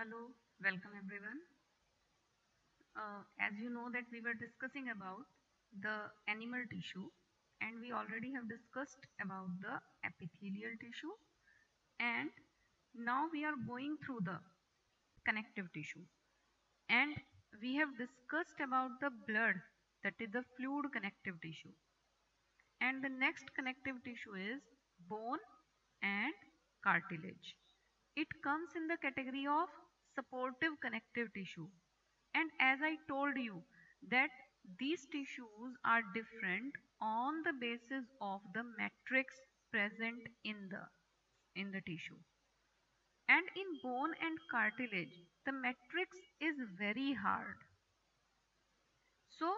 Hello, welcome everyone. As you know that we were discussing about the animal tissue and we already have discussed about the epithelial tissue and now we are going through the connective tissue and we have discussed about the blood, that is the fluid connective tissue, and the next connective tissue is bone and cartilage. It comes in the category of supportive connective tissue. And as I told you that these tissues are different on the basis of the matrix present in the tissue. And in bone and cartilage, the matrix is very hard. So,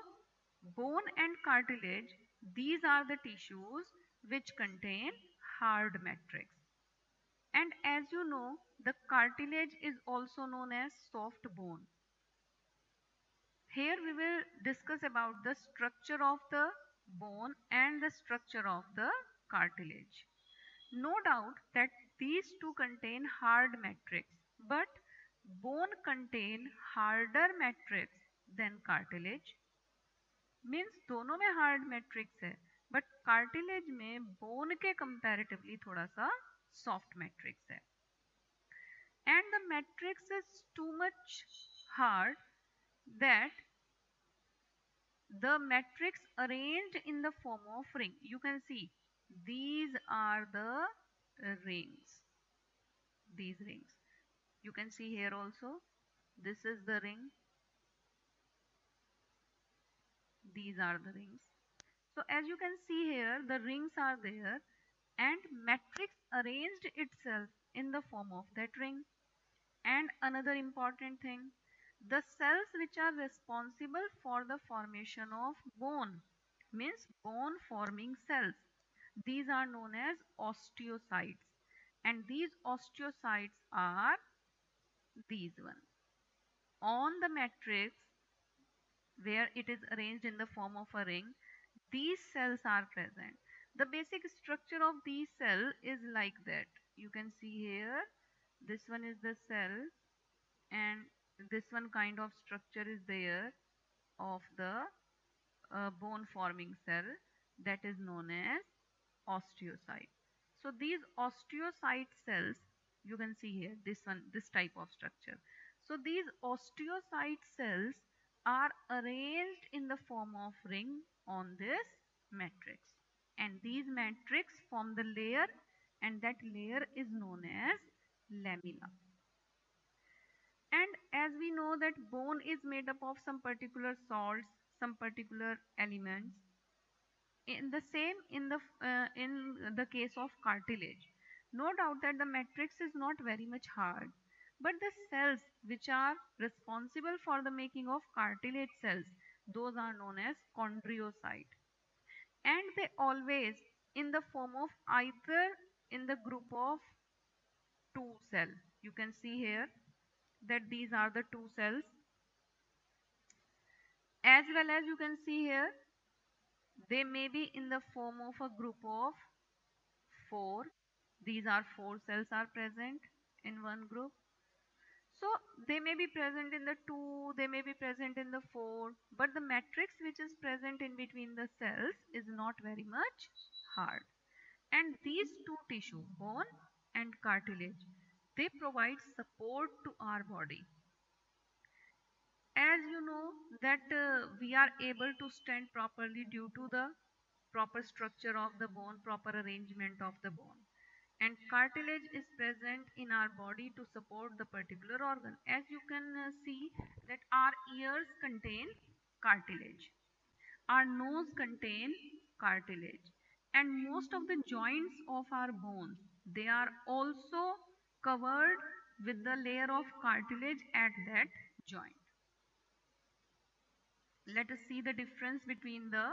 bone and cartilage, these are the tissues which contain hard matrix. And as you know, the cartilage is also known as soft bone. Here we will discuss about the structure of the bone and the structure of the cartilage. No doubt that these two contain hard matrix, but bone contain harder matrix than cartilage. Means दोनों में hard matrix है but cartilage में bone के comparatively थोड़ा सा soft matrix है and the matrix is too much hard that the matrix arranged in the form of ring. You can see these are the rings, these rings. You can see here also, this is the ring, these are the rings. So as you can see here, the rings are there and matrix arranged itself in the form of that ring. And another important thing, the cells which are responsible for the formation of bone, means bone forming cells, these are known as osteocytes, and these osteocytes are these one. On the matrix where it is arranged in the form of a ring, these cells are present. The basic structure of these cell is like that. You can see here, this one is the cell and this one kind of structure is there of the bone forming cell, that is known as osteocyte. So these osteocyte cells, you can see here this one, this type of structure. So these osteocyte cells are arranged in the form of ring on this matrix, and these matrix form the layer, and that layer is known as lamina. And as we know that bone is made up of some particular salts, some particular elements. In the same in the case of cartilage, no doubt that the matrix is not very much hard, but the cells which are responsible for the making of cartilage cells, those are known as chondrocyte, and they always in the form of either in the group of two cell. You can see here that these are the two cells, as well as you can see here they may be in the form of a group of 4. These are 4 cells are present in one group. So they may be present in the 2, they may be present in the 4, but the matrix which is present in between the cells is not very much hard. And these two tissue, bone and cartilage, they provide support to our body. As you know that we are able to stand properly due to the proper structure of the bone, proper arrangement of the bone, and cartilage is present in our body to support the particular organ. As you can see that our ears contain cartilage, our nose contain cartilage, and most of the joints of our bones, they are also covered with the layer of cartilage at that joint. Let us see the difference between the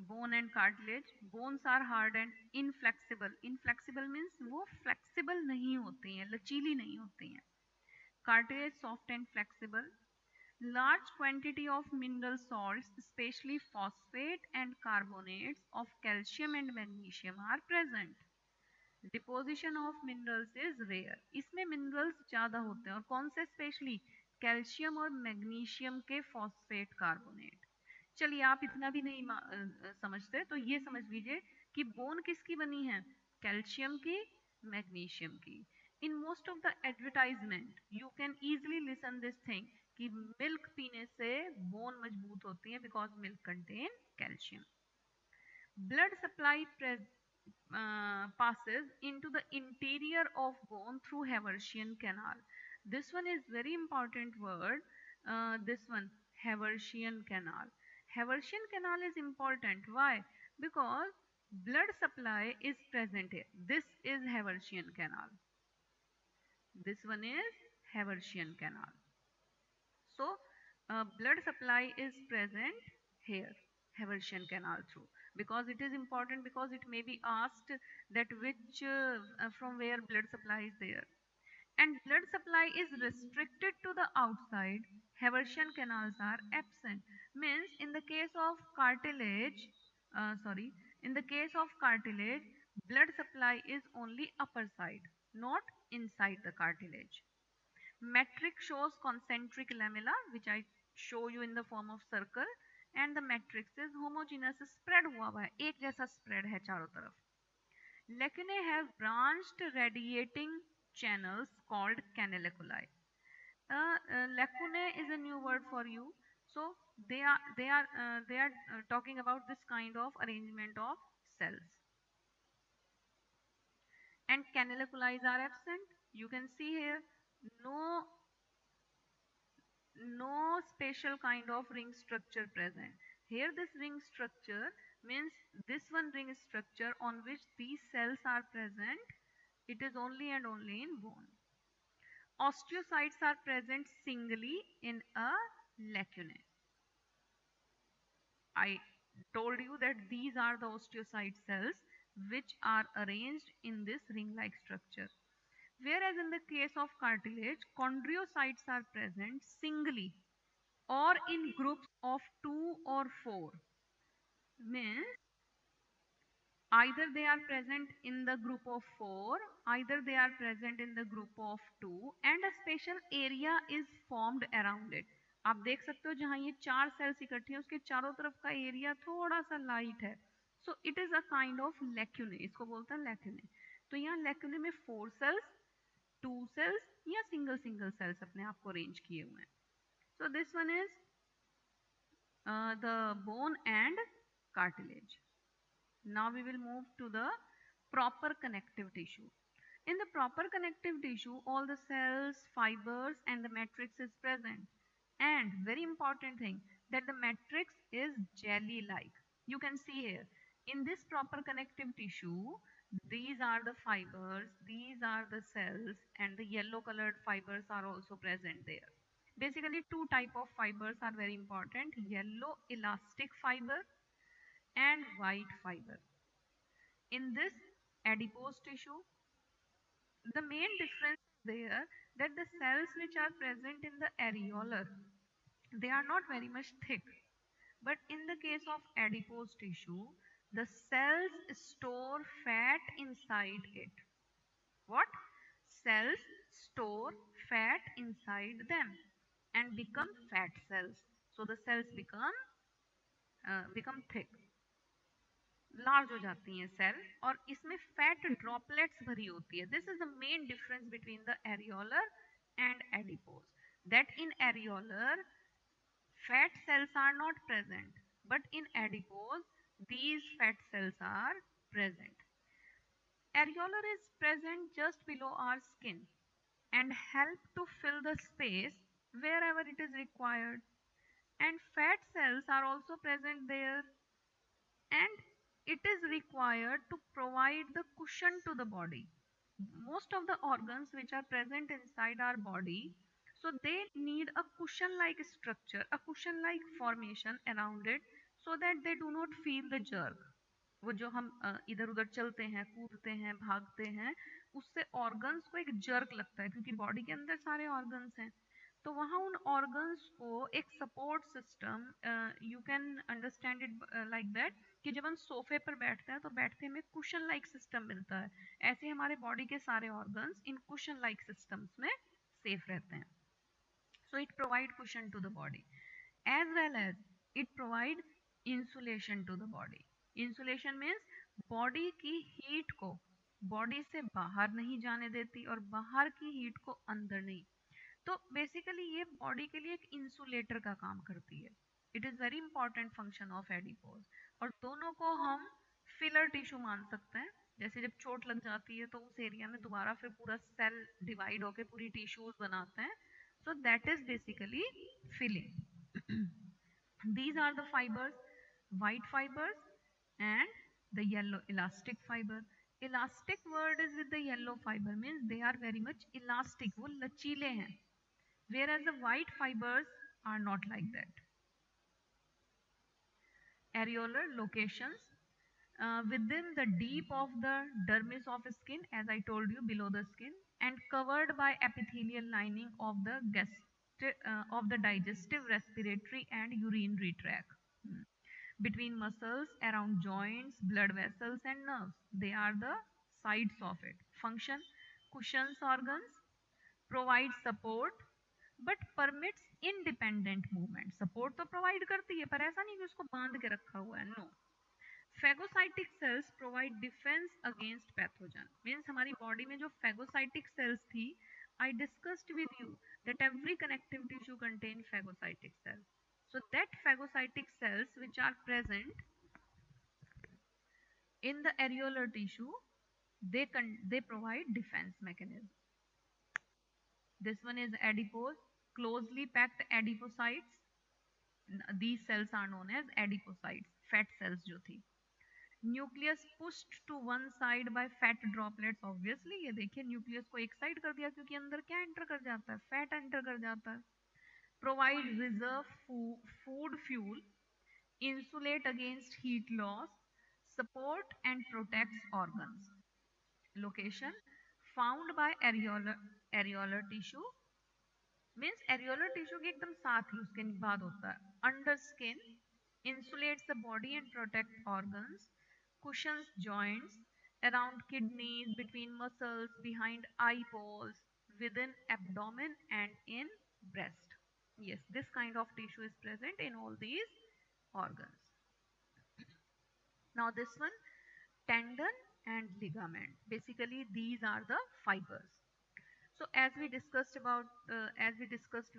bone and cartilage. Bones are hard and inflexible. Inflexible means वो flexible नहीं होते हैं, लचीली नहीं होते हैं. Cartilage soft and flexible. Large quantity of mineral salts, especially phosphate and carbonates of calcium and magnesium are present. Deposition of minerals is rare, इसमें minerals ज्यादा होते हैं, और कौन से स्पेशली, कैल्शियम और मैग्नीशियम के फॉस्फेट कार्बोनेट। चलिए आप इतना भी नहीं समझते तो ये समझ लीजिए कि बोन किसकी बनी है, कैल्शियम की, मैग्नीशियम की। In most of the advertisement you can easily listen this thing कि मिल्क पीने से बोन मजबूत होती है because milk contain calcium. Blood supply passes into the interior of bone through Haversian canal. This one is very important word. This one, Haversian canal. Haversian canal is important. Why? Because blood supply is present here. This is Haversian canal. This one is Haversian canal. So, blood supply is present here, Haversian canal through. Because it is important, because it may be asked that which, from where blood supply is there. And blood supply is restricted to the outside, Haversian canals are absent. Means in the case of cartilage, in the case of cartilage, blood supply is only upper side, not inside the cartilage. Matrix shows concentric lamella, which I show you in the form of circle, and the matrix is homogeneous, spread हुआ है, एक जैसा spread है चारों तरफ. Lacunae have branched radiating channels called canaliculi. Lacunae is a new word for you. So they are talking about this kind of arrangement of cells. And canaliculi are absent. You can see here no special kind of ring structure present. Here this ring structure means this one ring structure on which these cells are present, it is only and only in bone. Osteocytes are present singly in a lacunae. I told you that these are the osteocyte cells which are arranged in this ring-like structure. Whereas in the case of cartilage, chondriocytes are present singly or in groups of 2 or 4. Means either they are present in the group of 4, either they are present in the group of 2, and a special area is formed around it. आप देख सकते हो जहाँ ये 4 sales इकट्ठी हैं उसके चारों तरफ का एरिया थोड़ा सा लाइट है, so it is a kind of lacunae, इसको बोलते हैं लेक्यूने. तो यहाँ लेक्यूने में 4 सेल्स, 2 सेल्स या सिंगल सिंगल सेल्स अपने आप को अरेंज किए हुए हैं. So this one is the bone and cartilage. Now we will move to the proper connective tissue. In the proper connective tissue, all the cells, fibers and the matrix is present. And very important thing, that the matrix is jelly-like. You can see here, in this proper connective tissue, these are the fibers, these are the cells, and the yellow colored fibers are also present there. Basically, two type of fibers are very important, yellow elastic fiber and white fiber. In this adipose tissue, the main difference is there that the cells which are present in the areolar, they are not very much thick. But in the case of adipose tissue, the cells store fat inside it. What? Cells store fat inside them and become fat cells. So the cells become thick, large हो जाती हैं cell, और इसमें fat droplets भरी होती है. This is the main difference between the areolar and adipose, that in areolar fat cells are not present, but in adipose these fat cells are present. Areolar is present just below our skin and help to fill the space wherever it is required, and fat cells are also present there, and it is required to provide the cushion to the body. Most of the organs which are present inside our body, so they need a cushion like structure, a cushion like formation around it, so that they do not feel the jerk. वो जो हम इधर उधर चलते हैं, कूदते हैं, भागते हैं, उससे ऑर्गन्स को एक जर्क लगता है, क्योंकि बॉडी के अंदर सारे ऑर्गन्स हैं. तो वहाँ उन ऑर्गन्स को एक support system, you can understand it like that, कि जब हम सोफे पर बैठते हैं तो बैठते हमें कुशन लाइक सिस्टम मिलता है, ऐसे हमारे बॉडी के सारे organs in cushion like systems में सेफ रहते हैं. So it provide cushion to the body as well as it provide insulation to the body. Insulation means body की हीट को बॉडी से बाहर नहीं जाने देती और बाहर की हीट को अंदर नहीं. तो बेसिकली ये बॉडी के लिए एक इंसुलेटर का काम करती है. It is very important function of adipose. और दोनों को हम फिलर टिश्यू मान सकते हैं. जैसे जब चोट लग जाती है तो उस एरिया में दोबारा फिर पूरा सेल डिवाइड होकर पूरी टिश्यूज बनाते हैं. So that is basically filling. These are the fibers, white fibers and the yellow elastic fiber. Elastic word is with the yellow fiber means they are very much elastic. वो लचीले हैं. Whereas the white fibers are not like that. Areolar locations within the deep of the dermis of skin, as I told you, below the skin, and covered by epithelial lining of the of the digestive, respiratory, and urinary tract. Between muscles, around joints, blood vessels, and nerves. They are the sides of it. Function: cushions organs, provide support, but permits independent movement. Support तो provide करती है, पर ऐसा नहीं कि उसको बांध के रखा हुआ है. No. Phagocytic cells provide defense against pathogen. Means हमारी body में जो phagocytic cells थी, I discussed with you that every connective tissue contain phagocytic cells. So that phagocytic cells which are present in the areolar tissue, they provide defense mechanism. This one is adipose, closely packed adipocytes. These cells are known as adipocytes, fat cells जो थी. Nucleus pushed to one side by fat droplets. Obviously ये देखिए nucleus को एक side कर दिया क्योंकि अंदर क्या एंटर कर जाता है, फैट एंटर कर जाता है. Provide reserve food fuel, insulate against heat loss, support and protects organs. Location: found by areolar tissue means areolar tissue के एकदम साथ ही उसके बाद होता है. Under skin, insulates the body and protect organs. Cushions joints around kidneys, between muscles, behind eyeballs, within abdomen and in breast. Yes, this kind of tissue is present in all these organs. Now this one, tendon and ligament. Basically these are the fibers. So as we discussed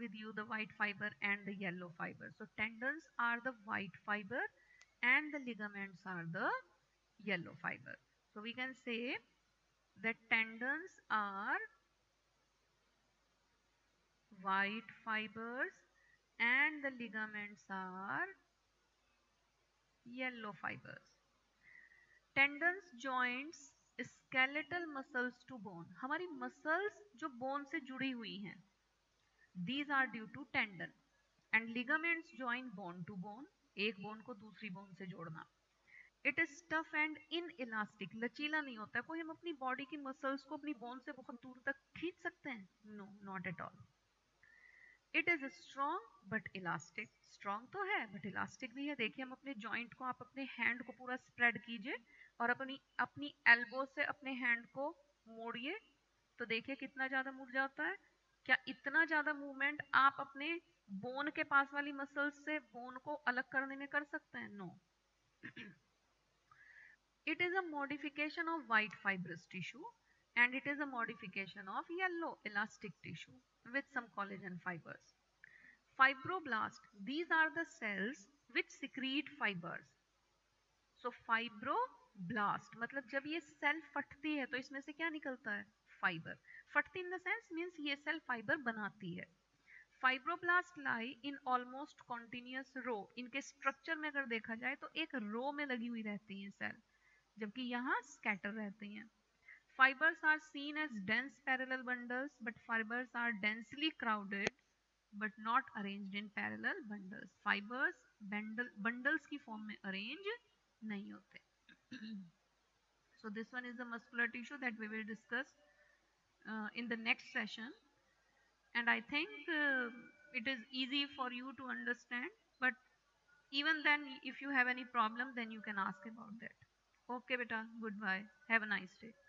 with you the white fiber and the yellow fiber. So tendons are the white fiber and the ligaments are the yellow fiber. So we can say that tendons are white fibers and the ligaments are yellow fibers. Tendons joints skeletal muscles to bone. हमारी muscles जो bone से जुड़ी हुई हैं, these are due to tendon. And ligaments join bone to bone, एक bone को दूसरी bone से जोड़ना. It is tough and inelastic. लचीला नहीं होता. कोई हम अपनी बॉडी की मसल्स को अपनी बोन से बहुत दूर तक खींच सकते हैं? No, not at all. It is strong but elastic. Strong तो है बट इलास्टिक भी है. देखिए हम अपने जॉइंट को, आप अपने हैंड को पूरा स्प्रेड कीजिए और अपनी अपनी एल्बो से अपने हैंड को मोड़िए तो देखिए कितना ज्यादा मुड़ जाता है. क्या इतना ज्यादा मूवमेंट आप अपने बोन के पास वाली मसल्स से बोन को अलग करने में कर सकते हैं? No. It is a modification of white fibrous tissue and it is a modification of yellow elastic tissue with some collagen fibers. Fibroblast, these are the cells which secrete fibers. So fibroblast मतलब जब ये cell फटती है तो इसमें से क्या निकलता है? फाइबर. फटती इन द सेंस मीन्स ये सेल फाइबर बनाती है. Fibroblast lie in almost continuous row. इनके स्ट्रक्चर में अगर देखा जाए तो एक रो में लगी हुई रहती है सेल, जबकि यहाँ स्कैटर रहती हैं. Fibers are seen as dense parallel bundles, but fibers are densely crowded but not arranged in parallel bundles. Fibers bundles की form में arrange नहीं होते. So this one is the muscular tissue that we will discuss in the next session. And I think it is easy for you to understand, but even then, if you have any problem, then you can ask about that. Okay, beta, goodbye. Have a nice day.